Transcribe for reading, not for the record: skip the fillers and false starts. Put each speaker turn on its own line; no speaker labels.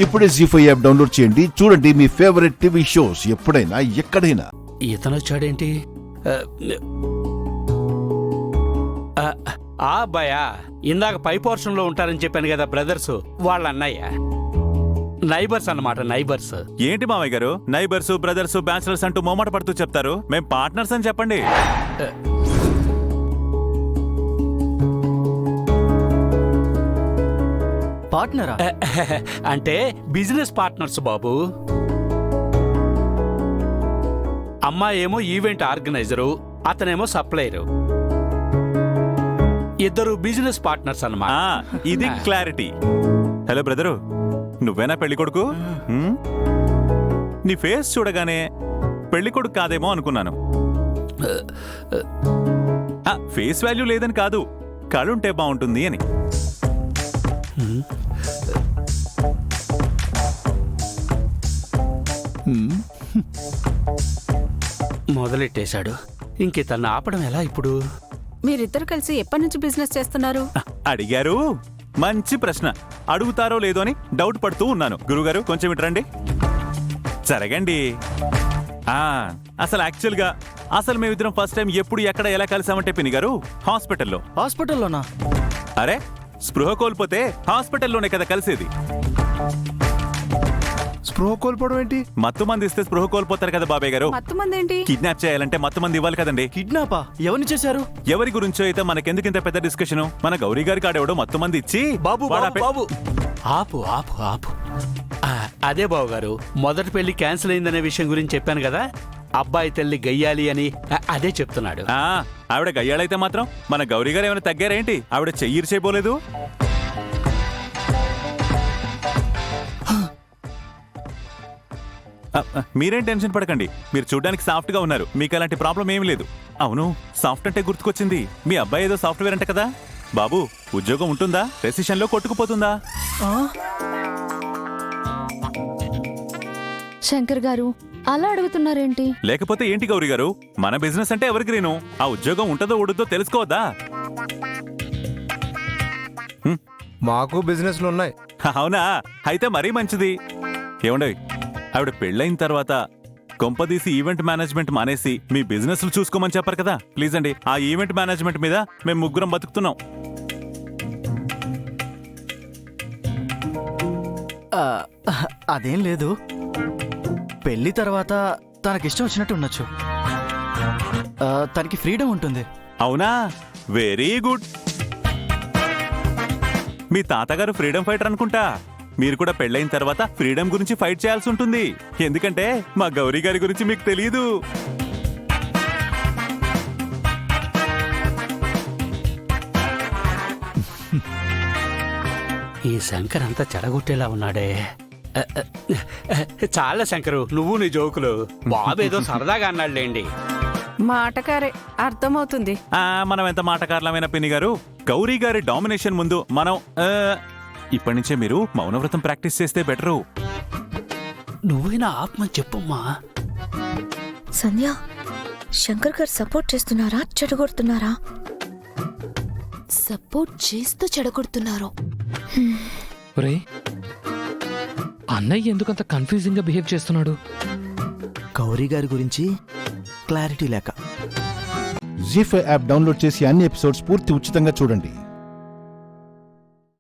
ఇప్పుడే జీ5 app download చేయండి. చూడండి మీ ఫేవరెట్ టీవీ షోస్ ఎప్పుడైనా ఎక్కడైనా.
ఇతను వచ్చాడేంటి? ఆ అబ్బాయా, ఇందాక పై పోర్షన్ లో ఉంటారని చెప్పాను కదా బ్రదర్స్, వాళ్ళ అన్నయ్య. నైబర్స్ అన్నమాట, నైబర్స్.
ఏంటి మామయ్య గారు నైబర్స్, బ్రదర్స్, బ్యాచిలర్స్ అంటూ మోమాట పడుతూ చెప్తారు? మేం పార్ట్నర్స్ అని చెప్పండి.
పార్ట్నరా?
అంటే బిజినెస్ పార్ట్నర్స్ బాబు. అమ్మాయి ఏమో ఈవెంట్ ఆర్గనైజరు, అతనేమో సప్లైరు. ఇద్దరు బిజినెస్ పార్ట్నర్స్ అన్నమాట.
ఇది క్లారిటీ. హలో బ్రదరు, నువ్వేనా పెళ్లి కొడుకు? నీ ఫేస్ చూడగానే పెళ్లి కొడుకు కాదేమో అనుకున్నాను. ఫేస్ వాల్యూ లేదని కాదు, కళ్ళుంటే బాగుంటుంది అని.
మొదలెట్టేశాడు. ఇంకితన్ని ఆపడం ఎలా ఇప్పుడు?
మీరిద్దరు కలిసి ఎప్పటి నుంచి బిజినెస్ చేస్తున్నారు?
అడిగారు, మంచి ప్రశ్న. అడుగుతారో లేదో అని డౌట్ పడుతూ ఉన్నాను. గురుగారు కొంచెం ఇట్రండి. జరగండి. అసలు యాక్చువల్గా మేమిద్దరం ఫస్ట్ టైం ఎప్పుడు ఎక్కడ ఎలా కలిసామంటే పిన్ని గారు, హాస్పిటల్లో.
హాస్పిటల్లోనా?
అరే, స్పృహ కోల్పోతే హాస్పిటల్లోనే కదా కలిసేది.
స్పృహ కోల్పోవడం ఏంటి?
మత్తు మంది ఇస్తే స్పృహ కోల్పోతారు కదా బాబాయ్ గారు.
మత్తు మంది ఏంటి?
కిడ్నాప్ చేయాలంటే మత్తు మంది ఇవ్వాలి కదండి.
కిడ్నాపా? ఎవరిని చేశారు?
ఎవరి గురించో అయితే మనకెందుకు ఇంత పెద్ద డిస్కషన్? మన గౌరీ గారికి ఆడేవాడు మత్తు మంది ఇచ్చి
బాబు బాబు ఆపు ఆపు ఆపు. అదే బాబు గారు, మొదటి పెళ్లి క్యాన్సిల్ అయిందనే విషయం గురించి చెప్పాను కదా. అబ్బాయి తల్లి గయ్యాలి అని అదే చెప్తున్నాడు.
ఆవిడ గయ్యాలైతే మాత్రం మన గౌరీ గారు ఏమైనా తగ్గారేంటి? ఆవిడ చెయ్యిరు చేయబోలేదు. మీరేం టెన్షన్ పడకండి. మీరు చూడ్డానికి సాఫ్ట్ గా ఉన్నారు, మీకు అలాంటి ప్రాబ్లం ఏమీ లేదు. అవును, సాఫ్ట్ అంటే గుర్తుకొచ్చింది. మీ అబ్బాయి ఏదో సాఫ్ట్వేర్ అంట కదా బాబు, ఉద్యోగం ఉంటుందా? రెసిషన్ లో కొట్టుకుపోతుందా?
శంకర్ గారు అలా అడుగుతున్నారేంటి?
లేకపోతే ఏంటి గౌరీ గారు, మన బిజినెస్ అంటే ఎవరికి గ్రీను. ఆ ఉద్యోగం ఉంటుందో ఉడుద్దో తెలుసుకోవద్దా?
మాకు బిజినెస్లు ఉన్నాయి.
అవునా? అయితే మరీ మంచిది. ఏమండీ, ఆవిడ పెళ్ళైన తర్వాత కొంపదీసి ఈవెంట్ మేనేజ్మెంట్ మానేసి మీ బిజినెస్ చూసుకోమని చెప్పారు కదా. ప్లీజ్ అండి, ఆ ఈవెంట్ మేనేజ్మెంట్ మీద మేము ముగ్గురం బతుకుతున్నాం.
అదేం లేదు, పెళ్లి తర్వాత తనకిష్టం వచ్చినట్టు ఉండొచ్చు. తనకి ఫ్రీడమ్ ఉంటుంది.
అవునా? Very good. మీ తాతగారు ఫ్రీడమ్ ఫైటర్ అనుకుంటా. మీరు కూడా పెళ్ళైన తర్వాత ఫ్రీడమ్ గురించి ఫైట్ చేయాల్సి ఉంటుంది. ఎందుకంటే మా గౌరీ గారి గురించి మీకు తెలియదు.
ఈ శంకర్ అంతా చెడగొట్టేలా ఉన్నాడే. చాలా శంకరు, నువ్వు నీ జోకులు. బాబేదో సరదాగా అన్నాడులేండి.
మాటకారే, అర్థమవుతుంది.
మనం ఎంత మాటకారులమైన పిన్ని గారు, గౌరీ గారి డామినేషన్ ముందు మనం ఇప్పటి నుంచే మీరు మౌనవ్రతం ప్రాక్టీస్ చేస్తే బెటరు.
నువ్వైనా ఆత్మని చెప్పమ్మా.
సంధ్య, శంకర్ గారు సపోర్ట్ చేస్తున్నారా చెడగొడుతున్నారా?
సపోర్ట్ చేస్తూ చెడగొడుతున్నారు.
అన్నయ్య ఎందుకంత కన్ఫ్యూజింగ్ గా బిహేవ్ చేస్తున్నాడు?
గౌరీ గారి గురించి క్లారిటీ లేక.
జీ5 యాప్ డౌన్లోడ్ చేసి అన్ని ఎపిసోడ్స్ పూర్తి ఉచితంగా చూడండి.